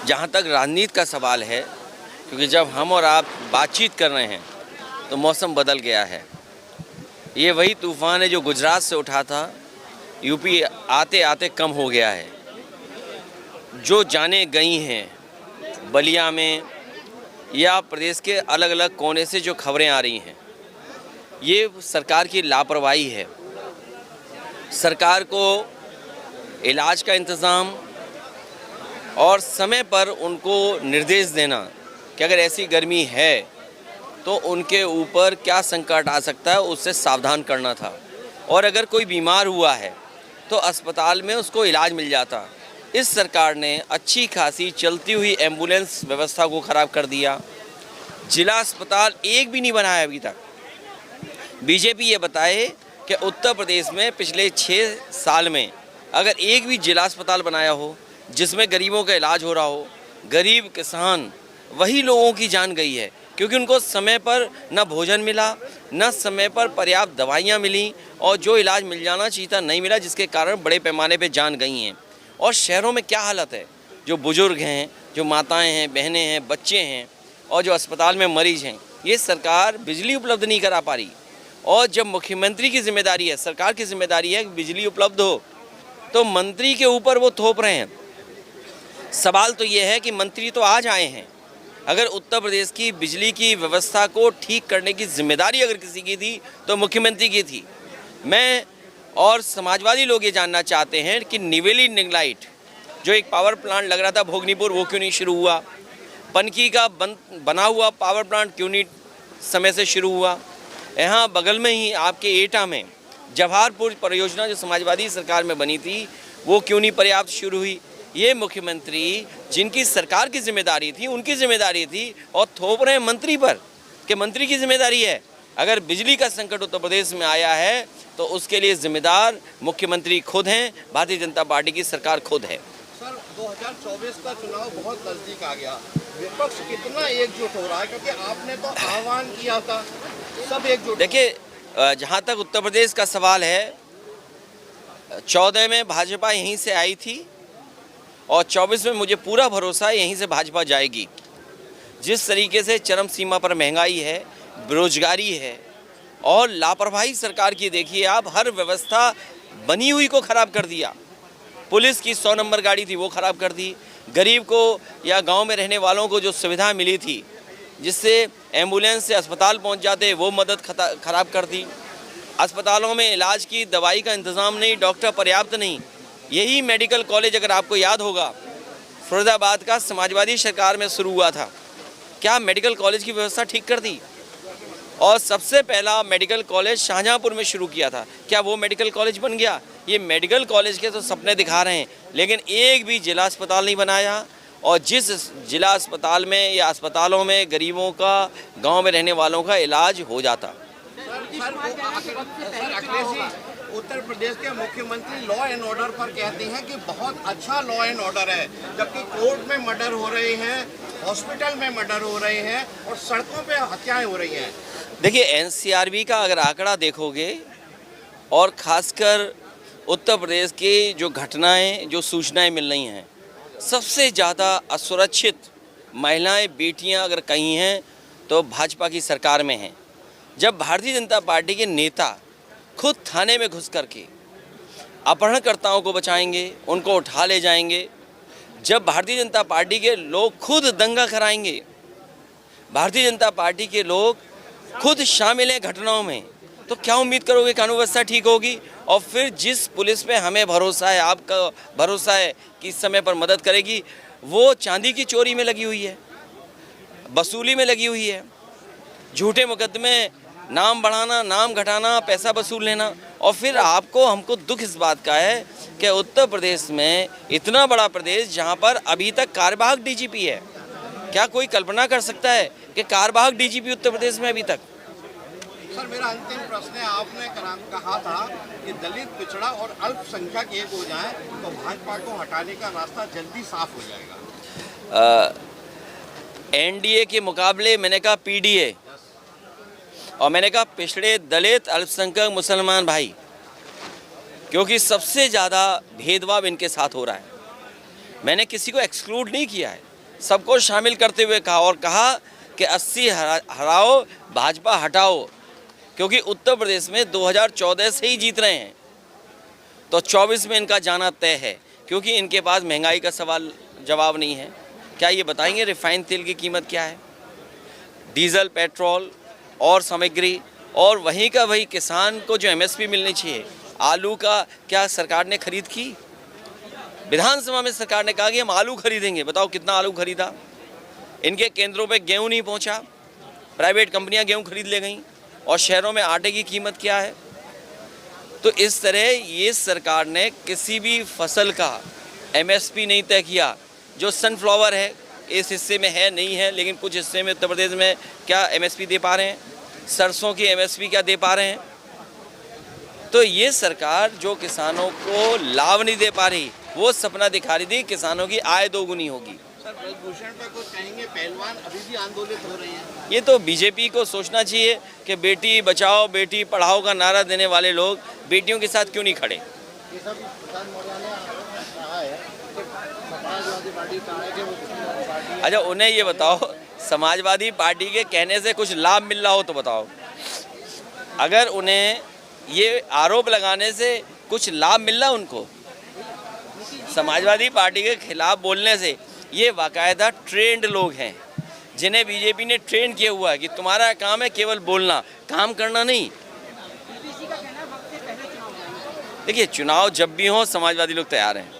जहाँ तक राजनीति का सवाल है, क्योंकि जब हम और आप बातचीत कर रहे हैं तो मौसम बदल गया है। ये वही तूफ़ान है जो गुजरात से उठा था, यूपी आते आते कम हो गया है। जो जाने गई हैं बलिया में या प्रदेश के अलग अलग कोने से जो खबरें आ रही हैं, ये सरकार की लापरवाही है। सरकार को इलाज का इंतज़ाम और समय पर उनको निर्देश देना कि अगर ऐसी गर्मी है तो उनके ऊपर क्या संकट आ सकता है, उससे सावधान करना था। और अगर कोई बीमार हुआ है तो अस्पताल में उसको इलाज मिल जाता। इस सरकार ने अच्छी खासी चलती हुई एम्बुलेंस व्यवस्था को ख़राब कर दिया। जिला अस्पताल एक भी नहीं बनाया अभी तक। बीजेपी ये बताए कि उत्तर प्रदेश में पिछले 6 साल में अगर एक भी जिला अस्पताल बनाया हो जिसमें गरीबों का इलाज हो रहा हो, गरीब किसान वही लोगों की जान गई है, क्योंकि उनको समय पर न भोजन मिला, न समय पर पर्याप्त दवाइयाँ मिली और जो इलाज मिल जाना चाहिए था नहीं मिला, जिसके कारण बड़े पैमाने पे जान गई हैं। और शहरों में क्या हालत है, जो बुजुर्ग हैं, जो माताएं हैं, बहनें हैं, बच्चे हैं और जो अस्पताल में मरीज हैं, ये सरकार बिजली उपलब्ध नहीं करा पा रही। और जब मुख्यमंत्री की जिम्मेदारी है, सरकार की जिम्मेदारी है कि बिजली उपलब्ध हो, तो मंत्री के ऊपर वो थोप रहे हैं। सवाल तो ये है कि मंत्री तो आज आए हैं, अगर उत्तर प्रदेश की बिजली की व्यवस्था को ठीक करने की जिम्मेदारी अगर किसी की थी तो मुख्यमंत्री की थी। मैं और समाजवादी लोग ये जानना चाहते हैं कि निवेली निगलाइट जो एक पावर प्लांट लग रहा था भोगनीपुर, वो क्यों नहीं शुरू हुआ? पनकी का बना हुआ पावर प्लांट क्यों नहीं समय से शुरू हुआ? यहाँ बगल में ही आपके एटा में जवाहरपुर परियोजना जो समाजवादी सरकार में बनी थी, वो क्यों नहीं पर्याप्त शुरू हुई? ये मुख्यमंत्री जिनकी सरकार की जिम्मेदारी थी, उनकी जिम्मेदारी थी और थोप रहे हैं मंत्री पर कि मंत्री की जिम्मेदारी है। अगर बिजली का संकट उत्तर प्रदेश में आया है तो उसके लिए जिम्मेदार मुख्यमंत्री खुद हैं, भारतीय जनता पार्टी की सरकार खुद है। सर, 2024 का चुनाव बहुत नजदीक आ गया, विपक्ष कितना एकजुट हो रहा है? क्योंकि आपने तो आह्वान किया था, सब एकजुट। देखिए, जहाँ तक उत्तर प्रदेश का सवाल है, 14 में भाजपा यहीं से आई थी और 24 में मुझे पूरा भरोसा है यहीं से भाजपा जाएगी। जिस तरीके से चरम सीमा पर महंगाई है, बेरोजगारी है और लापरवाही सरकार की देखिए आप, हर व्यवस्था बनी हुई को ख़राब कर दिया। पुलिस की 100 नंबर गाड़ी थी वो ख़राब कर दी। गरीब को या गांव में रहने वालों को जो सुविधा मिली थी जिससे एम्बुलेंस से अस्पताल पहुंच जाते, वो मदद ख़राब कर दी। अस्पतालों में इलाज की दवाई का इंतज़ाम नहीं, डॉक्टर पर्याप्त नहीं। यही मेडिकल कॉलेज अगर आपको याद होगा फिरोजाबाद का समाजवादी सरकार में शुरू हुआ था, क्या मेडिकल कॉलेज की व्यवस्था ठीक कर दी? और सबसे पहला मेडिकल कॉलेज शाहजहाँपुर में शुरू किया था, क्या वो मेडिकल कॉलेज बन गया? ये मेडिकल कॉलेज के तो सपने दिखा रहे हैं, लेकिन एक भी जिला अस्पताल नहीं बनाया। और जिस जिला अस्पताल में या अस्पतालों में गरीबों का, गांव में रहने वालों का इलाज हो जाता। उत्तर प्रदेश के मुख्यमंत्री लॉ एंड ऑर्डर पर कहते हैं कि बहुत अच्छा लॉ एंड ऑर्डर है, जबकि कोर्ट में मर्डर हो रहे हैं, हॉस्पिटल में मर्डर हो रहे हैं और सड़कों पे हत्याएं हो रही हैं। देखिए, एनसीआरबी का अगर आंकड़ा देखोगे और खासकर उत्तर प्रदेश की जो घटनाएं, जो सूचनाएं मिल रही हैं, सबसे ज़्यादा असुरक्षित महिलाएं, बेटियां अगर कहीं हैं तो भाजपा की सरकार में हैं। जब भारतीय जनता पार्टी के नेता खुद थाने में घुस करके अपहरणकर्ताओं को बचाएंगे, उनको उठा ले जाएंगे, जब भारतीय जनता पार्टी के लोग खुद दंगा कराएंगे, भारतीय जनता पार्टी के लोग खुद शामिल हैं घटनाओं में, तो क्या उम्मीद करोगे कानून व्यवस्था ठीक होगी? और फिर जिस पुलिस पे हमें भरोसा है, आपका भरोसा है कि इस समय पर मदद करेगी, वो चांदी की चोरी में लगी हुई है, वसूली में लगी हुई है, झूठे मुकदमे, नाम बढ़ाना, नाम घटाना, पैसा वसूल लेना। और फिर आपको, हमको दुख इस बात का है कि उत्तर प्रदेश में, इतना बड़ा प्रदेश जहां पर अभी तक कार्यवाहक डीजीपी है, क्या कोई कल्पना कर सकता है कि कार्यवाहक डीजीपी उत्तर प्रदेश में अभी तक? सर, मेरा अंतिम प्रश्न है, आपने कहा था कि दलित, पिछड़ा और अल्पसंख्यक एक हो जाएं तो भाजपा को हटाने का रास्ता जल्दी साफ हो जाएगा। एनडीए के मुकाबले मैंने कहा पीडीए, और मैंने कहा पिछड़े, दलित, अल्पसंख्यक, मुसलमान भाई, क्योंकि सबसे ज़्यादा भेदभाव इनके साथ हो रहा है। मैंने किसी को एक्सक्लूड नहीं किया है, सबको शामिल करते हुए कहा और कहा कि 80 हराओ भाजपा हटाओ, क्योंकि उत्तर प्रदेश में 2014 से ही जीत रहे हैं, तो 24 में इनका जाना तय है, क्योंकि इनके पास महंगाई का सवाल जवाब नहीं है। क्या ये बताएंगे रिफाइंड तेल की कीमत क्या है, डीजल पेट्रोल और सामग्री, और वहीं का वही किसान को जो एमएसपी मिलनी चाहिए, आलू का क्या सरकार ने खरीद की? विधानसभा में सरकार ने कहा कि हम आलू खरीदेंगे, बताओ कितना आलू खरीदा? इनके केंद्रों पे गेहूं नहीं पहुंचा, प्राइवेट कंपनियां गेहूं खरीद ले गईं, और शहरों में आटे की कीमत क्या है? तो इस तरह ये सरकार ने किसी भी फसल का एमएसपी नहीं तय किया। जो सनफ्लावर है इस हिस्से में है नहीं है, लेकिन कुछ हिस्से में उत्तर प्रदेश में क्या एमएसपी दे पा रहे हैं? सरसों की एमएसपी क्या दे पा रहे हैं? तो ये सरकार जो किसानों को लाभ नहीं दे पा रही, वो सपना दिखा रही थी किसानों की आय दोगुनी होगी। सर ब्रजभूषण पर कुछ कहेंगे, पहलवान अभी भी आंदोलित हो रहे हैं। ये तो बीजेपी को सोचना चाहिए कि बेटी बचाओ बेटी पढ़ाओ का नारा देने वाले लोग बेटियों के साथ क्यों नहीं खड़े। ये सब किसान मौर्या ने कहा है कि समाजवादी पार्टी कहा है कि वो पार्टी। अच्छा, उन्हें ये बताओ, समाजवादी पार्टी के कहने से कुछ लाभ मिल रहा हो तो बताओ। अगर उन्हें ये आरोप लगाने से कुछ लाभ मिल रहा उनको, समाजवादी पार्टी के खिलाफ बोलने से, ये बाकायदा ट्रेंड लोग हैं जिन्हें बीजेपी ने ट्रेन किया हुआ है कि तुम्हारा काम है केवल बोलना, काम करना नहीं। देखिए, चुनाव जब भी हो समाजवादी लोग तैयार हैं।